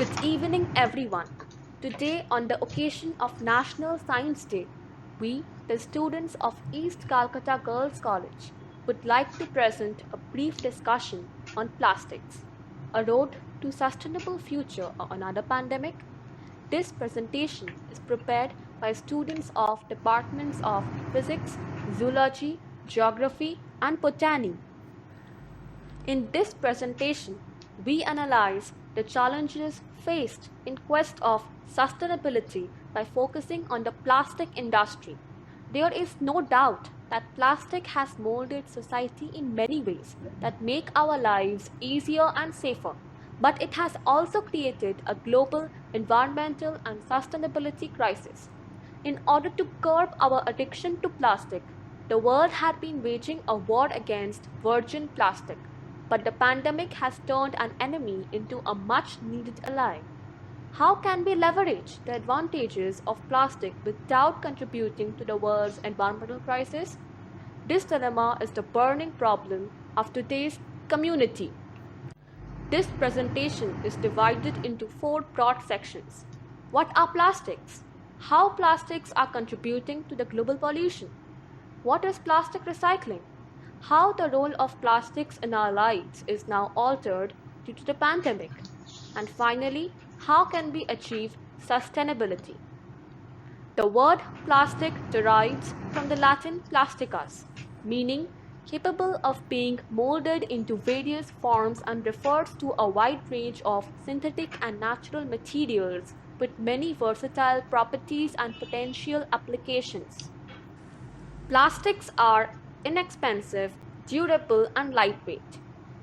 Good evening, everyone. Today, on the occasion of National Science Day, we, the students of East Calcutta Girls College, would like to present a brief discussion on plastics, a road to sustainable future or another pandemic. This presentation is prepared by students of departments of Physics, Zoology, Geography, and Botany. In this presentation, we analyze the challenges faced in quest of sustainability by focusing on the plastic industry. There is no doubt that plastic has molded society in many ways that make our lives easier and safer, but it has also created a global environmental and sustainability crisis. In order to curb our addiction to plastic, the world had been waging a war against virgin plastic, but the pandemic has turned an enemy into a much needed ally. How can we leverage the advantages of plastic without contributing to the world's environmental crisis? This dilemma is the burning problem of today's community. This presentation is divided into four broad sections. What are plastics? How plastics are contributing to the global pollution? What is plastic recycling? How the role of plastics in our lives is now altered due to the pandemic. And finally, how can we achieve sustainability? The word plastic derives from the Latin plasticus, meaning capable of being molded into various forms and refers to a wide range of synthetic and natural materials with many versatile properties and potential applications. Plastics are inexpensive, durable, and lightweight.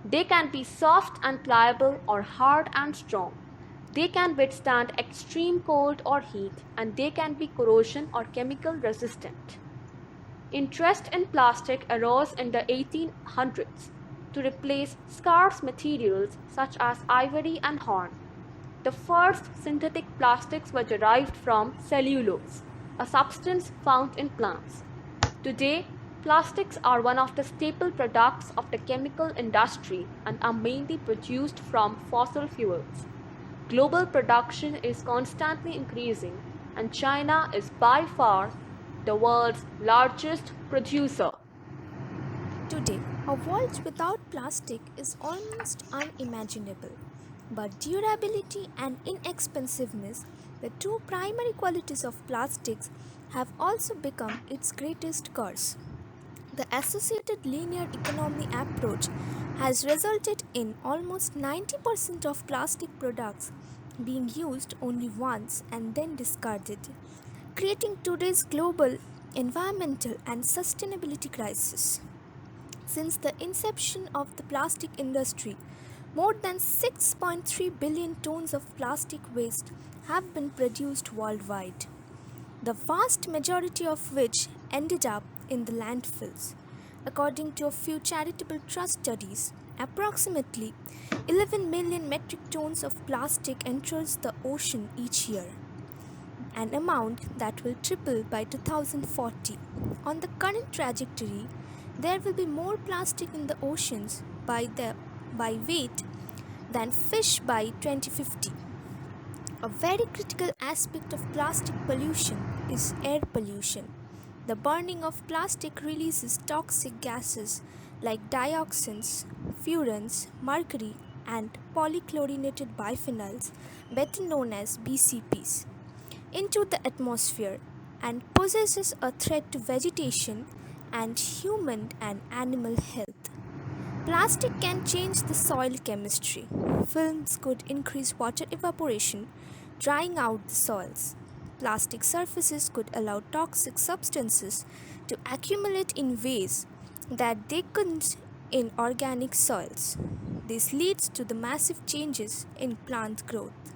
They can be soft and pliable or hard and strong. They can withstand extreme cold or heat, and they can be corrosion or chemical resistant. Interest in plastic arose in the 1800s to replace scarce materials such as ivory and horn. The first synthetic plastics were derived from cellulose, a substance found in plants. Today, plastics are one of the staple products of the chemical industry and are mainly produced from fossil fuels. Global production is constantly increasing, and China is by far the world's largest producer. Today, a world without plastic is almost unimaginable. But durability and inexpensiveness, the two primary qualities of plastics, have also become its greatest curse. The associated linear economy approach has resulted in almost 90% of plastic products being used only once and then discarded, creating today's global environmental and sustainability crisis. Since the inception of the plastic industry, more than 6.3 billion tons of plastic waste have been produced worldwide, the vast majority of which ended up in the landfills. According to a few charitable trust studies, approximately 11 million metric tons of plastic enters the ocean each year, an amount that will triple by 2040. On the current trajectory, there will be more plastic in the oceans by weight than fish by 2050. A very critical aspect of plastic pollution is air pollution. The burning of plastic releases toxic gases like dioxins, furans, mercury, and polychlorinated biphenyls, better known as BCPs, into the atmosphere and poses a threat to vegetation and human and animal health. Plastic can change the soil chemistry. Films could increase water evaporation, drying out the soils. Plastic surfaces could allow toxic substances to accumulate in ways that they couldn't in organic soils. This leads to the massive changes in plant growth.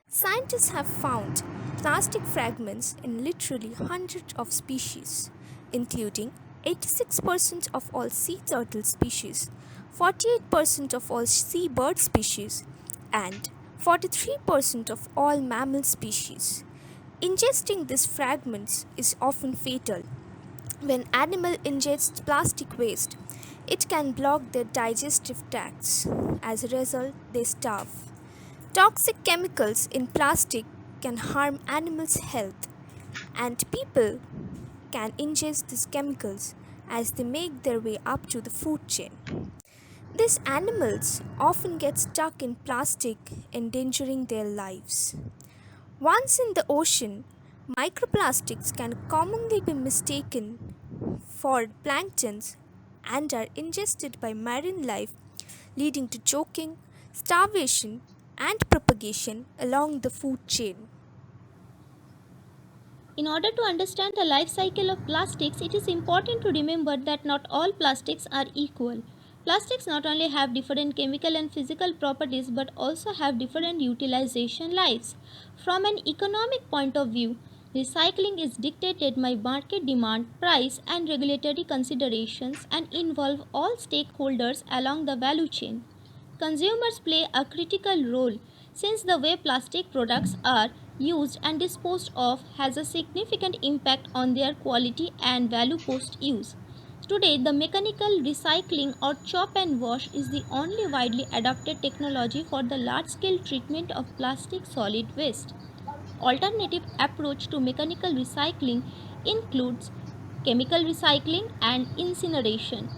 Scientists have found plastic fragments in literally hundreds of species, including 86% of all sea turtle species, 48% of all seabird species, and 43% of all mammal species. Ingesting these fragments is often fatal. When animal ingests plastic waste, it can block their digestive tracts. As a result, they starve. Toxic chemicals in plastic can harm animals' health, and people can ingest these chemicals as they make their way up to the food chain. These animals often get stuck in plastic, endangering their lives. Once in the ocean, microplastics can commonly be mistaken for planktons and are ingested by marine life, leading to choking, starvation, and propagation along the food chain. In order to understand the life cycle of plastics, it is important to remember that not all plastics are equal. Plastics not only have different chemical and physical properties but also have different utilization lives. From an economic point of view, recycling is dictated by market demand, price, and regulatory considerations and involve all stakeholders along the value chain. Consumers play a critical role since the way plastic products are used and disposed of has a significant impact on their quality and value post use. Today, the mechanical recycling or chop and wash is the only widely adopted technology for the large scale treatment of plastic solid waste. Alternative approach to mechanical recycling includes chemical recycling and incineration.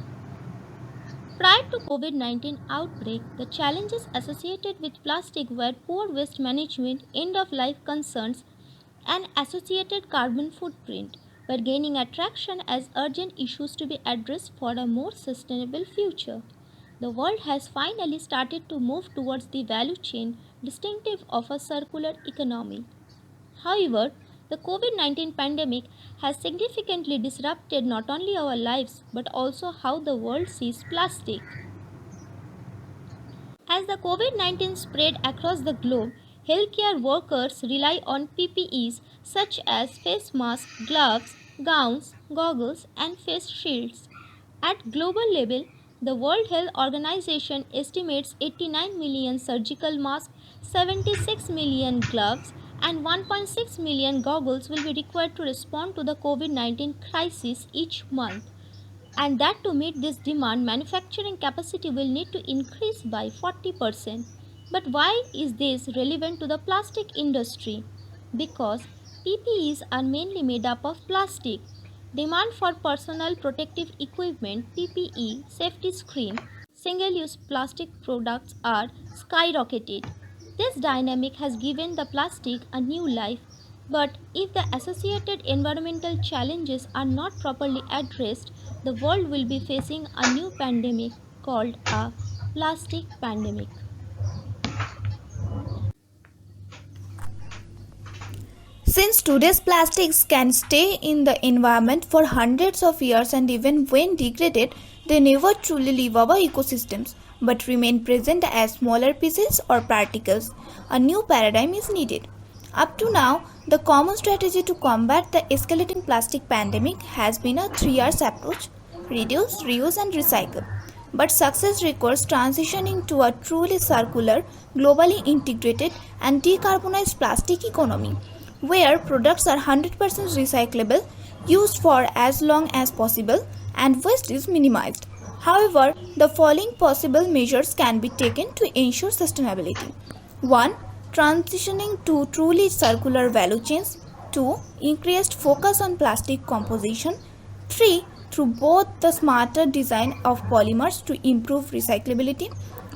Prior to COVID-19 outbreak, the challenges associated with plastic were poor waste management, end-of-life concerns, and associated carbon footprint were gaining attraction as urgent issues to be addressed for a more sustainable future. The world has finally started to move towards the value chain distinctive of a circular economy. However, the COVID 19 pandemic has significantly disrupted not only our lives but also how the world sees plastic. As the COVID 19 spread across the globe, healthcare workers rely on PPEs such as face masks, gloves, gowns, goggles, and face shields. At global level, the World Health Organization estimates 89 million surgical masks, 76 million gloves, and 1.6 million goggles will be required to respond to the COVID 19 crisis each month, and that to meet this demand manufacturing capacity will need to increase by 40%. But why is this relevant to the plastic industry? Because PPEs are mainly made up of plastic. Demand for personal protective equipment, PPE, safety screen, single use plastic products are skyrocketed. This dynamic has given the plastic a new life, but if the associated environmental challenges are not properly addressed, the world will be facing a new pandemic called a plastic pandemic. Since today's plastics can stay in the environment for hundreds of years and even when degraded, they never truly leave our ecosystems but remain present as smaller pieces or particles, a new paradigm is needed. Up to now, the common strategy to combat the escalating plastic pandemic has been a 3 R's approach: reduce, reuse, and recycle. But success requires transitioning to a truly circular, globally integrated, and decarbonized plastic economy, where products are 100% recyclable, used for as long as possible, and waste is minimized. However, the following possible measures can be taken to ensure sustainability. 1. Transitioning to truly circular value chains. 2. Increased focus on plastic composition. 3. Through both the smarter design of polymers to improve recyclability.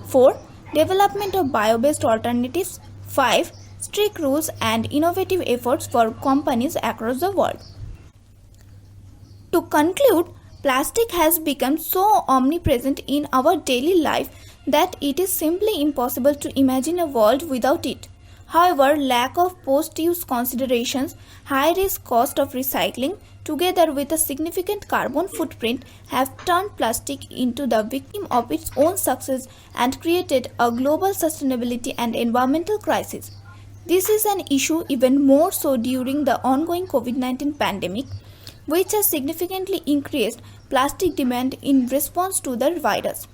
4. Development of bio-based alternatives. 5. Strict rules and innovative efforts for companies across the world. To conclude, plastic has become so omnipresent in our daily life that it is simply impossible to imagine a world without it. However, lack of post-use considerations, high risk cost of recycling, together with a significant carbon footprint, have turned plastic into the victim of its own success and created a global sustainability and environmental crisis. This is an issue even more so during the ongoing COVID-19 pandemic, which has significantly increased plastic demand in response to the virus.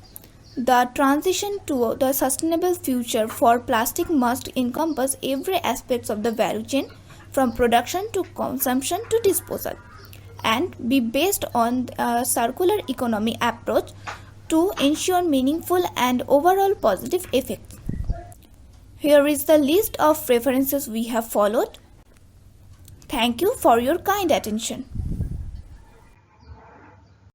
The transition to the sustainable future for plastic must encompass every aspect of the value chain, from production to consumption to disposal, and be based on a circular economy approach to ensure meaningful and overall positive effects. Here is the list of references we have followed. Thank you for your kind attention.